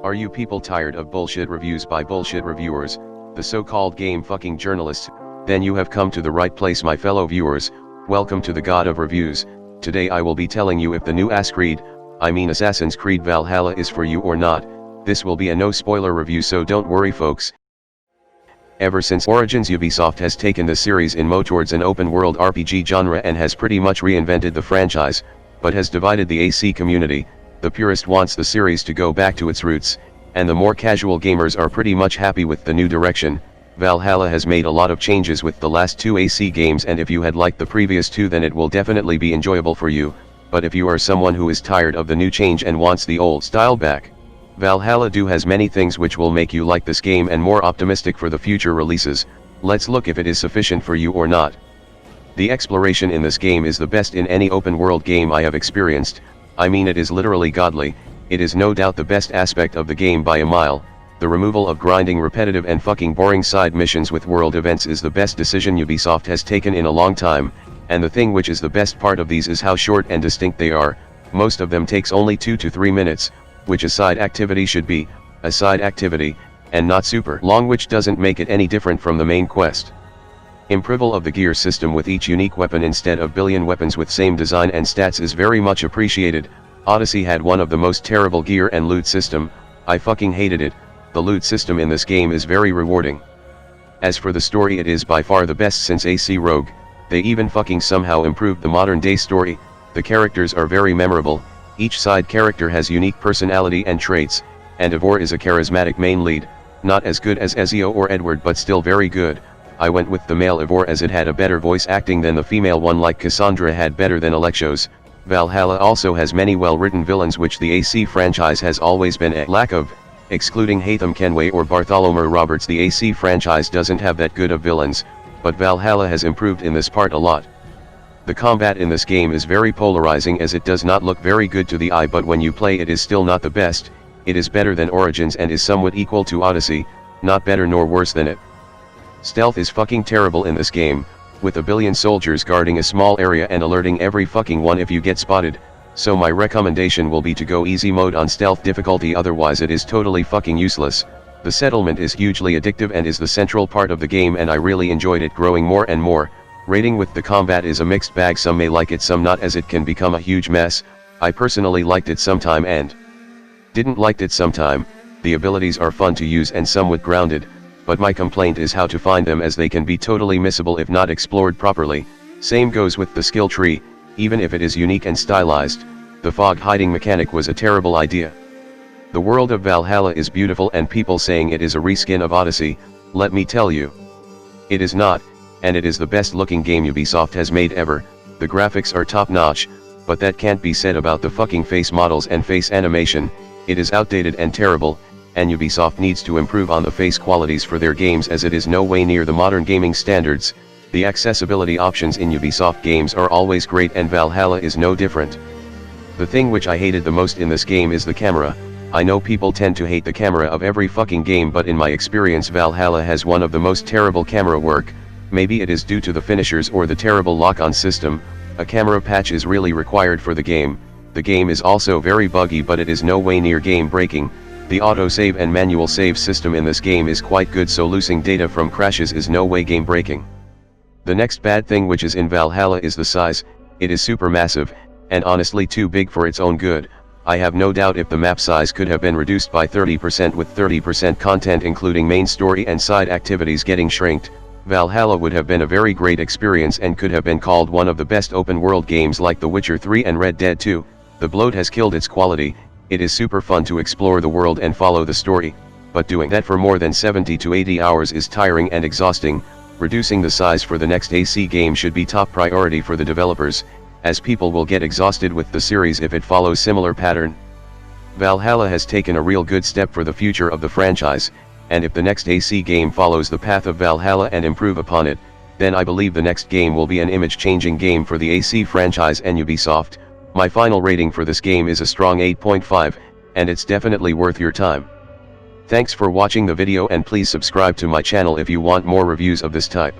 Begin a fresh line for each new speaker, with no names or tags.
Are you people tired of bullshit reviews by bullshit reviewers, the so-called game fucking journalists? Then you have come to the right place, my fellow viewers. Welcome to the God of Reviews. Today I will be telling you if the new Assassin's Creed Valhalla is for you or not. This will be a no spoiler review, so don't worry folks. Ever since Origins, Ubisoft has taken the series in towards an open world RPG genre and has pretty much reinvented the franchise, but has divided the AC community. The purist wants the series to go back to its roots, and the more casual gamers are pretty much happy with the new direction. Valhalla has made a lot of changes with the last two AC games, and if you had liked the previous two, then it will definitely be enjoyable for you, but if you are someone who is tired of the new change and wants the old style back, Valhalla 2 has many things which will make you like this game and more optimistic for the future releases. Let's look if it is sufficient for you or not. The exploration in this game is the best in any open world game I have experienced. I mean, it is literally godly. It is no doubt the best aspect of the game by a mile. The removal of grinding, repetitive and fucking boring side missions with world events is the best decision Ubisoft has taken in a long time, and the thing which is the best part of these is how short and distinct they are. Most of them takes only 2 to 3 minutes, which a side activity should be, a side activity, and not super long, which doesn't make it any different from the main quest. Improval of the gear system with each unique weapon instead of billion weapons with same design and stats is very much appreciated. Odyssey had one of the most terrible gear and loot system. I fucking hated it. The loot system in this game is very rewarding. As for the story, it is by far the best since AC Rogue. They even fucking somehow improved the modern day story. The characters are very memorable. Each side character has unique personality and traits, and Eivor is a charismatic main lead. Not as good as Ezio or Edward, but still very good. I went with the male Eivor as it had a better voice acting than the female one, like Cassandra had better than Alexos. Valhalla also has many well-written villains, which the AC franchise has always been a lack of. Excluding Haytham Kenway or Bartholomew Roberts, the AC franchise doesn't have that good of villains, but Valhalla has improved in this part a lot. The combat in this game is very polarizing, as it does not look very good to the eye, but when you play it is still not the best. It is better than Origins and is somewhat equal to Odyssey, not better nor worse than it. Stealth is fucking terrible in this game, with a billion soldiers guarding a small area and alerting every fucking one if you get spotted, so my recommendation will be to go easy mode on stealth difficulty, otherwise it is totally fucking useless. The settlement is hugely addictive and is the central part of the game, and I really enjoyed it, growing more and more. Rating with the combat is a mixed bag, some may like it, some not, as it can become a huge mess. I personally liked it sometime and didn't liked it sometime. The abilities are fun to use and somewhat grounded, but my complaint is how to find them, as they can be totally missable if not explored properly. Same goes with the skill tree. Even if it is unique and stylized, the fog hiding mechanic was a terrible idea. The world of Valhalla is beautiful, and people saying it is a reskin of Odyssey. Let me tell you, it is not, and it is the best looking game Ubisoft has made ever. The graphics are top notch, but that can't be said about the fucking face models and face animation. It is outdated and terrible, and Ubisoft needs to improve on the face qualities for their games, as it is no way near the modern gaming standards. The accessibility options in Ubisoft games are always great, and Valhalla is no different. The thing which I hated the most in this game is the camera. I know people tend to hate the camera of every fucking game, but in my experience Valhalla has one of the most terrible camera work. Maybe it is due to the finishers or the terrible lock-on system. A camera patch is really required for the game. The game is also very buggy, but it is no way near game breaking. The autosave and manual save system in this game is quite good, so losing data from crashes is no way game breaking. The next bad thing which is in Valhalla is the size. It is super massive, and honestly too big for its own good. I have no doubt if the map size could have been reduced by 30%, with 30% content including main story and side activities getting shrinked, Valhalla would have been a very great experience and could have been called one of the best open world games like The Witcher 3 and Red Dead 2. The bloat has killed its quality. It is super fun to explore the world and follow the story, but doing that for more than 70 to 80 hours is tiring and exhausting. Reducing the size for the next AC game should be top priority for the developers, as people will get exhausted with the series if it follows similar pattern. Valhalla has taken a real good step for the future of the franchise, and if the next AC game follows the path of Valhalla and improve upon it, then I believe the next game will be an image-changing game for the AC franchise and Ubisoft. My final rating for this game is a strong 8.5, and it's definitely worth your time. Thanks for watching the video, and please subscribe to my channel if you want more reviews of this type.